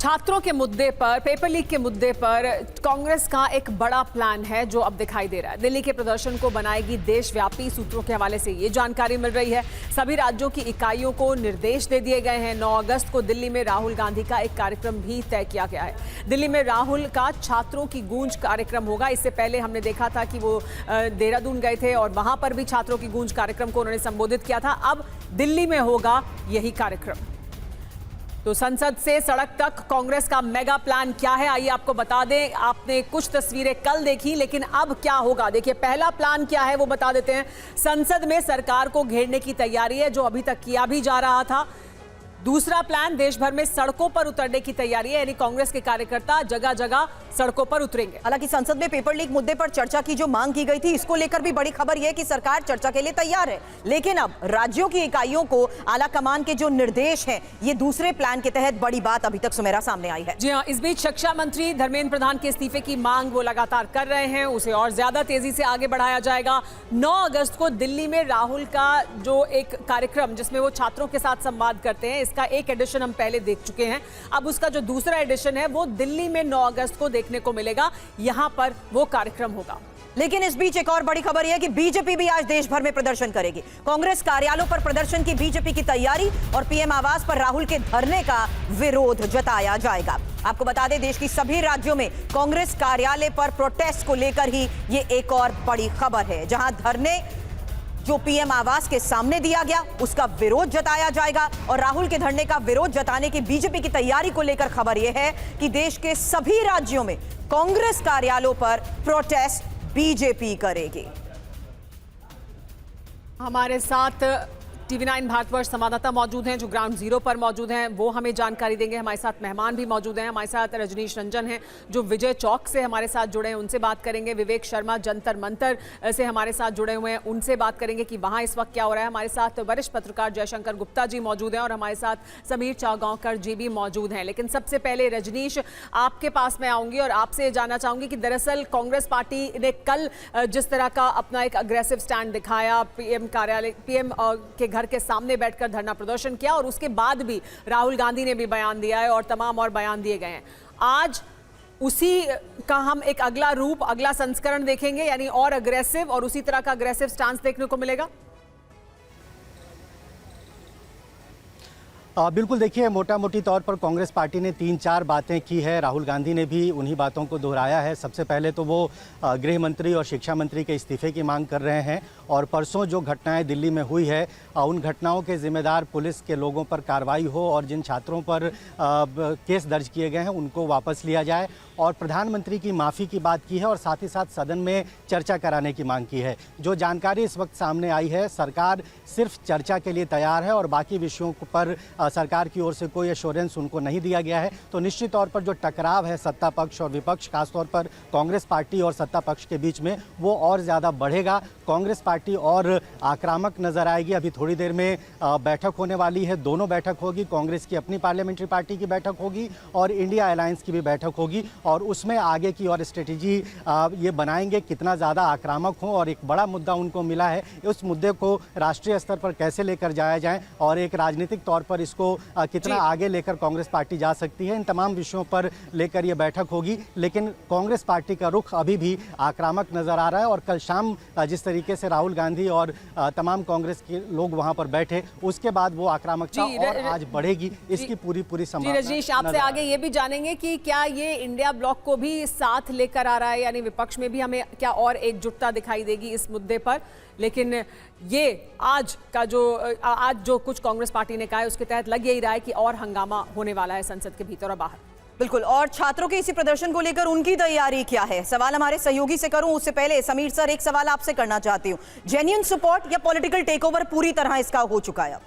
छात्रों के मुद्दे पर, पेपर लीक के मुद्दे पर कांग्रेस का एक बड़ा प्लान है जो अब दिखाई दे रहा है। दिल्ली के प्रदर्शन को बनाएगी देशव्यापी। सूत्रों के हवाले से ये जानकारी मिल रही है। सभी राज्यों की इकाइयों को निर्देश दे दिए गए हैं। 9 अगस्त को दिल्ली में राहुल गांधी का एक कार्यक्रम भी तय किया गया है। दिल्ली में राहुल का छात्रों की गूंज कार्यक्रम होगा। इससे पहले हमने देखा था कि वो देहरादून गए थे और वहां पर भी छात्रों की गूंज कार्यक्रम को उन्होंने संबोधित किया था। अब दिल्ली में होगा यही कार्यक्रम। तो संसद से सड़क तक कांग्रेस का मेगा प्लान क्या है, आइए आपको बता दें। आपने कुछ तस्वीरें कल देखी, लेकिन अब क्या होगा देखिए। पहला प्लान क्या है वो बता देते हैं। संसद में सरकार को घेरने की तैयारी है, जो अभी तक किया भी जा रहा था। दूसरा प्लान, देश भर में सड़कों पर उतरने की तैयारी है, यानी कांग्रेस के कार्यकर्ता जगह जगह सड़कों पर उतरेंगे। हालांकि संसद में पेपर लीक मुद्दे पर चर्चा की जो मांग की गई थी, इसको लेकर भी बड़ी खबर यह है कि सरकार चर्चा के लिए तैयार है। लेकिन अब राज्यों की इकाइयों को आला कमान के जो निर्देश हैं, ये दूसरे प्लान के तहत बड़ी बात अभी तक सुमेरा सामने आई है। जी हाँ, इस बीच शिक्षा मंत्री धर्मेंद्र प्रधान के इस्तीफे की मांग वो लगातार कर रहे हैं। उसे और ज्यादा तेजी से आगे बढ़ाया जाएगा। 9 अगस्त को दिल्ली में राहुल का जो एक कार्यक्रम, जिसमें वो छात्रों के साथ संवाद करते हैं, इसका एक एडिशन पहले देख चुके हैं। अब उसका जो दूसरा एडिशन है वो दिल्ली में 9 अगस्त को देखने को मिलेगा। यहां पर वो कार्यक्रम होगा। लेकिन इस बीच एक और बड़ी खबर यह है कि बीजेपी भी आज देश भर में प्रदर्शन करेगी। कांग्रेस कार्यालयों पर प्रदर्शन की बीजेपी की तैयारी और पीएम आवास पर राहुल के धरने का विरोध जताया जाएगा। आपको बता दें, देश की सभी राज्यों में कांग्रेस कार्यालय पर प्रोटेस्ट को लेकर ही ये एक और बड़ी खबर है, जहां धरने जो पीएम आवास के सामने दिया गया उसका विरोध जताया जाएगा। और राहुल के धरने का विरोध जताने की बीजेपी की तैयारी को लेकर खबर यह है कि देश के सभी राज्यों में कांग्रेस कार्यालयों पर प्रोटेस्ट बीजेपी करेगी। हमारे साथ TV9 भारतवर्ष संवाददाता मौजूद हैं, जो ग्राउंड जीरो पर मौजूद हैं। वो हमें जानकारी देंगे। हमारे साथ मेहमान भी मौजूद हैं। हमारे साथ रजनीश रंजन हैं, जो विजय चौक से हमारे साथ जुड़े हैं, उनसे बात करेंगे। विवेक शर्मा जंतर मंतर से हमारे साथ जुड़े हुए हैं, उनसे बात करेंगे कि वहाँ इस वक्त क्या हो रहा है। हमारे साथ वरिष्ठ पत्रकार जयशंकर गुप्ता जी मौजूद हैं और हमारे साथ समीर चागांवकर जी भी मौजूद हैं। लेकिन सबसे पहले रजनीश, आपके पास मैं आऊँगी और आपसे जानना चाहूँगी कि दरअसल कांग्रेस पार्टी ने कल जिस तरह का अपना एक अग्रेसिव स्टैंड दिखाया, पीएम के घर के सामने बैठकर धरना प्रदर्शन किया, और उसके बाद भी राहुल गांधी ने भी बयान दिया है और तमाम और बयान दिए गए हैं। आज उसी का हम एक अगला रूप, अगला संस्करण देखेंगे, यानी और अग्रेसिव और उसी तरह का अग्रेसिव स्टांस देखने को मिलेगा। बिल्कुल, देखिए, मोटा मोटी तौर पर कांग्रेस पार्टी ने 3-4 बातें की है। राहुल गांधी ने भी उन्हीं बातों को दोहराया है। सबसे पहले तो वो गृह मंत्री और शिक्षा मंत्री के इस्तीफे की मांग कर रहे हैं, और परसों जो घटनाएं दिल्ली में हुई है, उन घटनाओं के जिम्मेदार पुलिस के लोगों पर कार्रवाई हो और जिन छात्रों पर केस दर्ज किए गए हैं उनको वापस लिया जाए। और प्रधानमंत्री की माफ़ी की बात की है और साथ ही साथ सदन में चर्चा कराने की मांग की है। जो जानकारी इस वक्त सामने आई है, सरकार सिर्फ चर्चा के लिए तैयार है और बाकी विषयों पर सरकार की ओर से कोई एश्योरेंस उनको नहीं दिया गया है। तो निश्चित तौर पर जो टकराव है सत्ता पक्ष और विपक्ष, खासतौर पर कांग्रेस पार्टी और सत्ता पक्ष के बीच में, वो और ज़्यादा बढ़ेगा। कांग्रेस पार्टी और आक्रामक नजर आएगी। अभी थोड़ी देर में बैठक होने वाली है, दोनों बैठक होगी। कांग्रेस की अपनी पार्लियामेंट्री पार्टी की बैठक होगी और इंडिया अलायंस की भी बैठक होगी, और उसमें आगे की और स्ट्रेटेजी ये बनाएंगे कितना ज़्यादा आक्रामक हो। और एक बड़ा मुद्दा उनको मिला है, उस मुद्दे को राष्ट्रीय स्तर पर कैसे लेकर जाया जाए और एक राजनीतिक तौर पर इसको कितना आगे लेकर कांग्रेस पार्टी जा सकती है। इन तमाम विषयों पर लेकर ये बैठक होगी। लेकिन कांग्रेस पार्टी का रुख अभी भी आक्रामक नजर आ रहा है, और कल शाम जिस तरीके से राहुल गांधी और तमाम कांग्रेस के लोग वहां पर बैठे, उसके बाद वो आक्रामकता और आज बढ़ेगी, इसकी पूरी संभावना। रजनीश, आपसे आगे ये भी जानेंगे कि क्या ये इंडिया ब्लॉक को भी साथ लेकर आ रहा है, यानी विपक्ष में भी हमें क्या और एकजुटता दिखाई देगी इस मुद्दे पर। लेकिन ये आज जो कुछ कांग्रेस पार्टी ने कहा है, उसके तहत लग यही रहा है कि और हंगामा होने वाला है संसद के भीतर और बाहर। बिल्कुल। और छात्रों के इसी प्रदर्शन को लेकर उनकी तैयारी क्या है, सवाल हमारे सहयोगी से करूं उससे पहले समीर सर, एक सवाल आपसे करना चाहती हूं। जेन्युइन सपोर्ट या पॉलिटिकल टेकओवर पूरी तरह इसका हो चुका है?